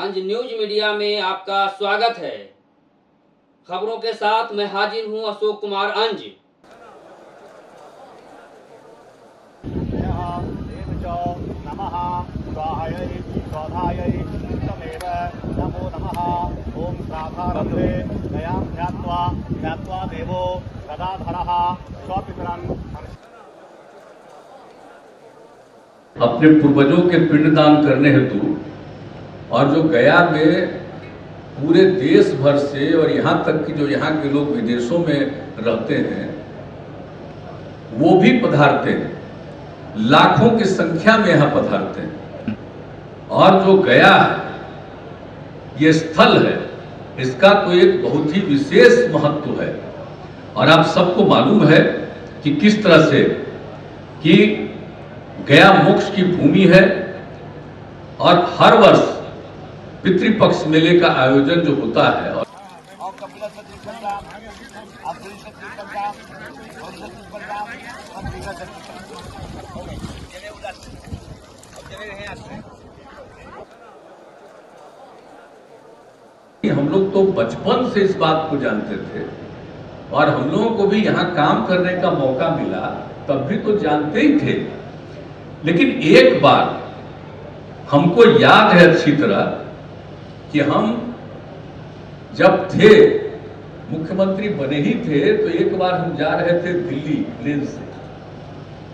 अंज news media में आपका स्वागत है। खबरों के साथ मैं हाजिर हूं अशोक कुमार अंज। नमः स्वाहायै स्वाधायै तमेव नमो नमः। ओम प्रार्थारंभे दयां ध्यात्वा देवो गदाधरः स्वपितरं। अपने पूर्वजों के पिंडदान करने हेतु और जो गया में पूरे देश भर से और यहाँ तक कि जो यहाँ के लोग विदेशों में रहते हैं वो भी पधारते हैं, लाखों की संख्या में यहाँ पधारते हैं। और जो गया है ये स्थल है, इसका तो एक बहुत ही विशेष महत्व है। और आप सबको मालूम है कि किस तरह से कि गया मोक्ष की भूमि है और हर वर्ष पितृपक्ष मेले का आयोजन जो होता है और हम लोग तो बचपन से इस बात को जानते थे और हम लोगों को भी यहाँ काम करने का मौका मिला, तब भी तो जानते ही थे। लेकिन एक बार हमको याद है अच्छी तरह कि हम जब थे मुख्यमंत्री बने ही थे तो एक बार हम जा रहे थे दिल्ली प्लेन से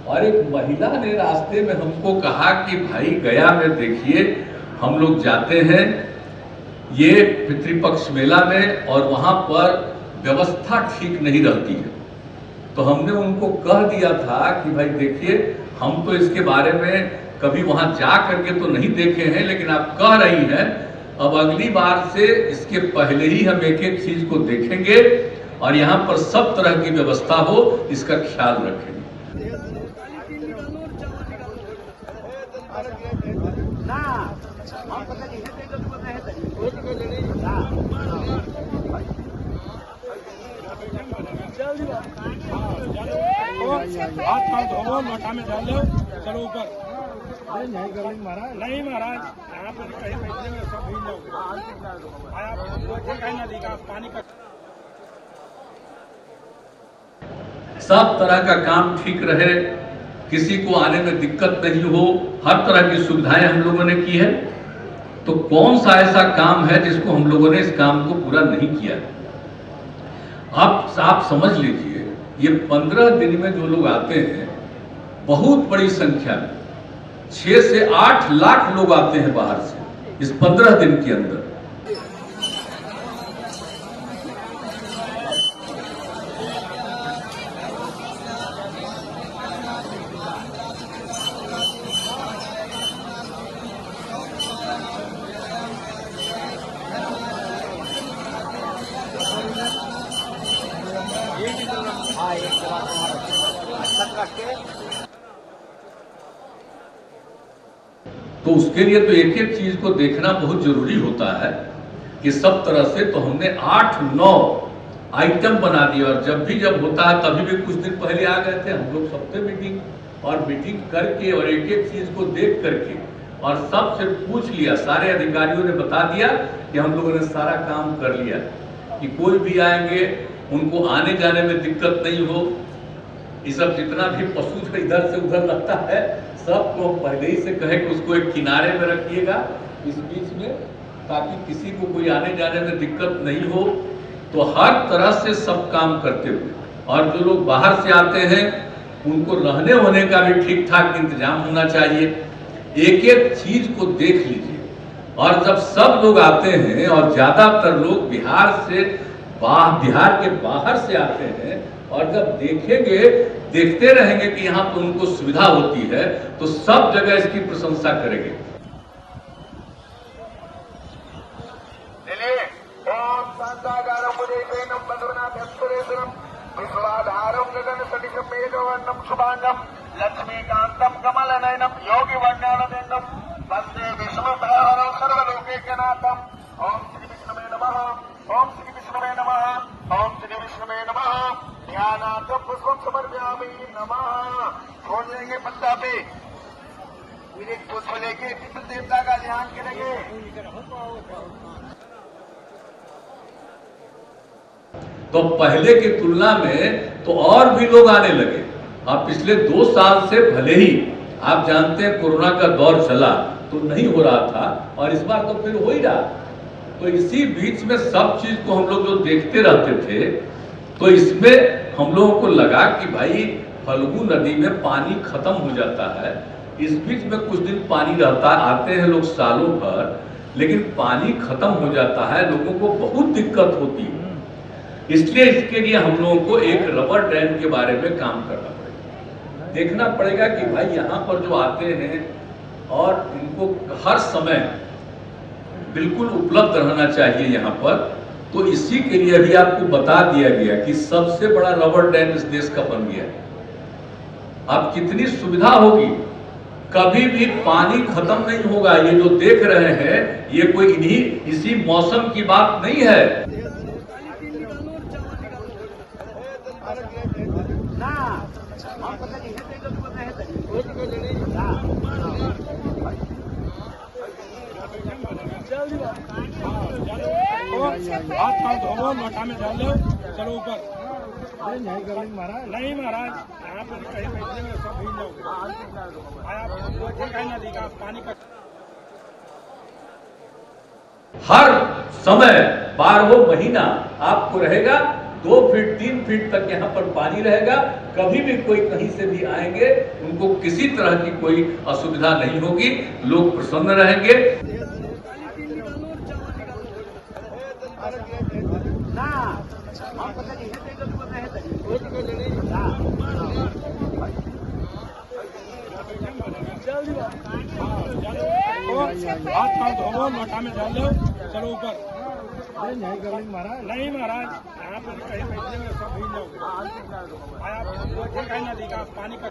और एक महिला ने रास्ते में हमको कहा कि भाई गया में देखिए हम लोग जाते हैं ये पितृपक्ष मेला में और वहां पर व्यवस्था ठीक नहीं रहती है। तो हमने उनको कह दिया था कि भाई देखिए हम तो इसके बारे में कभी वहां जा करके तो नहीं देखे हैं, लेकिन आप कह रही हैं अब अगली बार से इसके पहले ही हम एक एक चीज को देखेंगे और यहाँ पर सब तरह की व्यवस्था हो इसका ख्याल रखेंगे। लोटा में डाल लो, चलो ऊपर। नहीं महाराज, यहाँ पर कहीं बैठने में सब भीग जाओगे। पानी का सब तरह का काम ठीक रहे, किसी को आने में दिक्कत नहीं हो, हर तरह की सुविधाएं हम लोगों ने की है। तो कौन सा ऐसा काम है जिसको हम लोगों ने इस काम को पूरा नहीं किया? आप समझ लीजिए ये 15 दिन में जो लोग आते हैं बहुत बड़ी संख्या में 6 से 8 लाख लोग आते हैं बाहर से इस 15 दिन के अंदर। तो उसके लिए तो एक एक चीज को देखना बहुत जरूरी होता है कि सब तरह से। तो हमने 8-9 आइटम बना दिए और जब होता है तभी भी कुछ दिन पहले आ गए थे हम लोग सबसे मीटिंग करके और एक एक चीज को देख करके और सबसे पूछ लिया। सारे अधिकारियों ने बता दिया कि हम लोगों ने सारा काम कर लिया कि कोई भी आएंगे उनको आने जाने में दिक्कत नहीं हो। ये सब जितना भी पशु इधर से उधर लगता है सबको पहले ही से कहे कि उसको एक किनारे में रखिएगा इस बीच में, ताकि किसी को कोई आने जाने में दिक्कत नहीं हो। तो हर तरह से सब काम करते हुए और जो लोग बाहर से आते हैं उनको रहने होने का भी ठीक ठाक इंतजाम होना चाहिए। एक एक चीज को देख लीजिए। और जब सब लोग आते हैं और ज्यादातर लोग बिहार के बाहर से आते हैं और जब देखते रहेंगे कि यहाँ पर उनको सुविधा होती है तो सब जगह इसकी प्रशंसा करेंगे। लक्ष्मीकांतम कमलनयनम योगी वर्ण्यानंदम वंदे विष्णुतारं सर्वलोकैकनाथम। ओम श्री विष्णुवे नमः। ओम श्री विष्णुवे नमः। ओम श्री विष्णुवे नमः। ध्यानार्थम पुष्पम समर्पयामि। नमः। छोड़ देंगे पत्ता पे। उसको लेके पितृ देवता का ध्यान करेंगे। तो पहले की तुलना में तो और भी लोग आने लगे। अब पिछले 2 साल से भले ही आप जानते हैं कोरोना का दौर चला तो नहीं हो रहा था, और इस बार तो फिर हो ही रहा। तो इसी बीच में सब चीज को हम लोग जो देखते रहते थे, तो इसमें हम लोगों को लगा कि भाई फल्गु नदी में पानी खत्म हो जाता है। इस बीच में कुछ दिन पानी रहता, आते हैं लोग सालों भर, लेकिन पानी खत्म हो जाता है, लोगों को बहुत दिक्कत होती है। इसलिए इसके लिए हम लोगों को एक रबर डैम के बारे में काम करना पड़ेगा। देखना पड़ेगा कि भाई यहाँ पर जो आते हैं और इनको हर समय बिल्कुल उपलब्ध रहना चाहिए यहाँ पर। तो इसी के लिए अभी आपको बता दिया गया कि सबसे बड़ा रबर डैम इस देश का बन गया है। अब कितनी सुविधा होगी, कभी भी पानी खत्म नहीं होगा। ये जो देख रहे हैं ये कोई इसी मौसम की बात नहीं है। हाथ पाँव धो, लोटा में डाल लो, चलो ऊपर। नहीं महाराज, यहाँ पर कहीं बैठने में सब भीग जाओगे। नदी का पानी का हर समय 12 महीना आपको रहेगा 2 फीट 3 फीट तक यहाँ पर पानी रहेगा। कभी भी कोई कहीं से भी आएंगे उनको किसी तरह की कोई असुविधा नहीं होगी, लोग प्रसन्न रहेंगे। हाथ पाँव धो, लोटा में डाल लो, चलो ऊपर। नहीं महाराज, यहाँ पर कहीं बैठने में सब भीग जाओगे। नदी का पानी का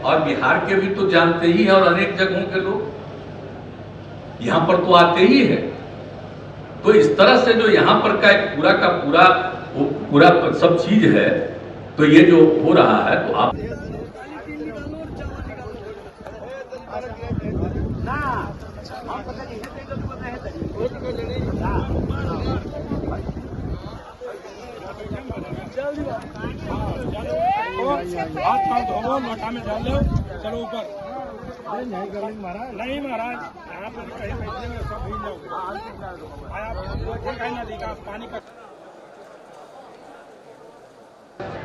और बिहार के भी तो जानते ही हैं, और अनेक जगहों के लोग यहाँ पर तो आते ही है। तो इस तरह से जो यहाँ पर का एक पूरा सब चीज है, तो ये जो हो रहा है, तो आप हाथ पाँव धो, लोटा में डाल लो, चलो ऊपर। नहीं महाराज, यहाँ पर कहीं बैठने में सब भीग जाओगे। नदी का पानी का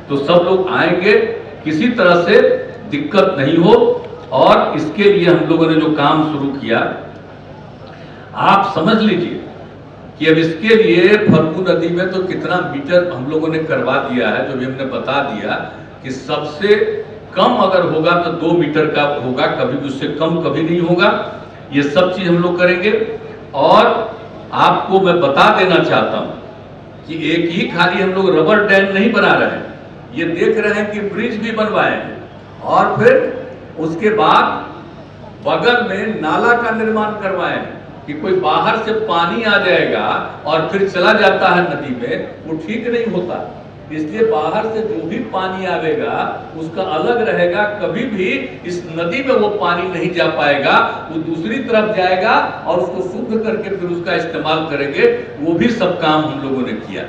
तो सब लोग आएंगे, किसी तरह से दिक्कत नहीं हो। और इसके लिए हम लोगों ने जो काम शुरू किया, आप समझ लीजिए कि अब इसके लिए फल्गु नदी में तो कितना मीटर हम लोगों ने करवा दिया है, जो भी हमने बता दिया कि सबसे कम अगर होगा तो 2 मीटर का होगा, कभी भी उससे कम कभी नहीं होगा। ये सब चीज हम लोग करेंगे। और आपको मैं बता देना चाहता हूं कि एक ही खाली हम लोग रबर डैम नहीं बना रहे हैं, ये देख रहे हैं कि ब्रिज भी बनवाए हैं, और फिर उसके बाद बगल में नाला का निर्माण करवाए हैं कि कोई बाहर से पानी आ जाएगा और फिर चला जाता है नदी में, वो ठीक नहीं होता। इसलिए बाहर से जो भी पानी आवेगा उसका अलग रहेगा, कभी भी इस नदी में वो पानी नहीं जा पाएगा, वो दूसरी तरफ जाएगा और उसको शुद्ध करके फिर उसका इस्तेमाल करेंगे। वो भी सब काम हम लोगों ने किया।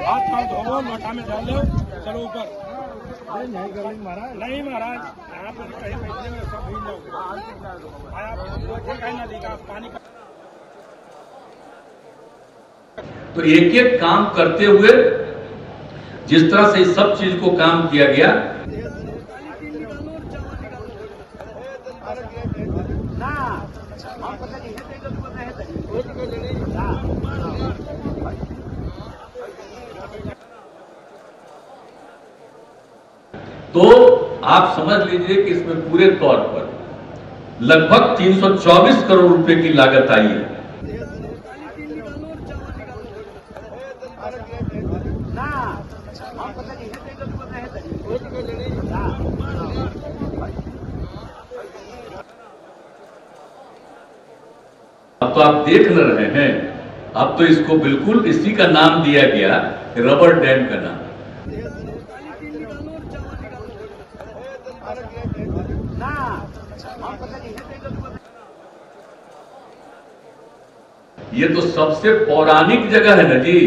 हाथ पाँव धो, लोटा में डाल लो, चलो ऊपर। नहीं महाराज, यहाँ पर कहीं बैठने में सब भीग जाओगे। नदी का पानी का तो एक एक काम करते हुए जिस तरह से इस सब चीज को काम किया गया, तो आप समझ लीजिए कि इसमें पूरे तौर पर लगभग 324 करोड़ रुपए की लागत आई है। अब तो आप देख न रहे हैं, अब तो इसको बिल्कुल इसी का नाम दिया गया, रबर डैम का नाम। ये तो सबसे पौराणिक जगह है ना जी।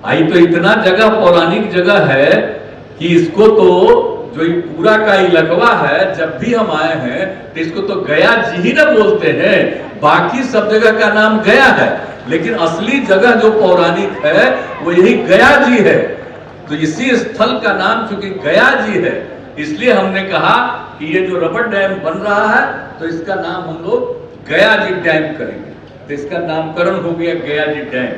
आई तो इतना जगह पौराणिक जगह है कि इसको तो जो ये पूरा का इलाका है, जब भी हम आए हैं तो इसको तो गया जी ही ना बोलते हैं। बाकी सब जगह का नाम गया है, लेकिन असली जगह जो पौराणिक है वो यही गया जी है। तो इसी स्थल का नाम चूंकि गया जी है, इसलिए हमने कहा कि ये जो रबर डैम बन रहा है तो इसका नाम हम लोग गया जी डैम करेंगे। तो इसका नामकरण हो गया गया जी डैम।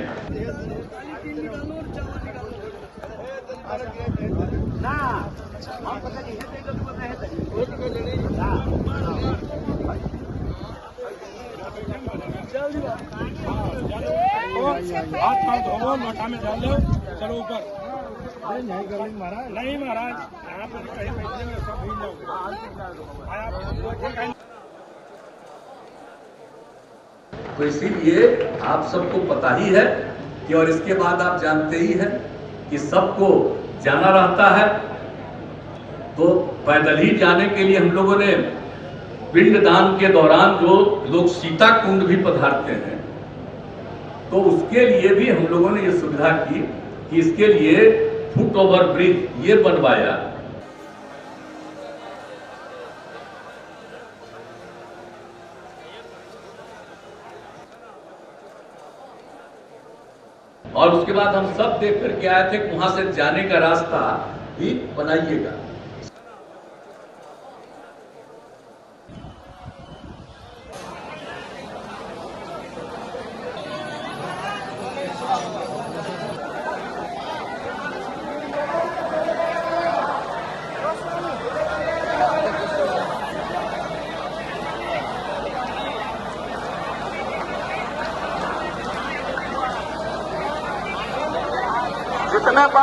हाथ पांव धोवो, लोटा में डाल लो, चलो ऊपर। नहीं महाराज, यहाँ पर कहीं बैठने में सब भूल जाओगे। तो इसीलिए आप सबको पता ही है कि, और इसके बाद आप जानते ही हैं कि सबको जाना रहता है। तो पैदल ही जाने के लिए हम लोगों ने पिंडदान के दौरान जो लोग सीता कुंड भी पधारते हैं, तो उसके लिए भी हम लोगों ने ये सुविधा की कि इसके लिए फुट ओवर ब्रिज ये बनवाया। और उसके बाद हम सब देख करके आए थे कि वहां से जाने का रास्ता भी बनाइएगा। जितने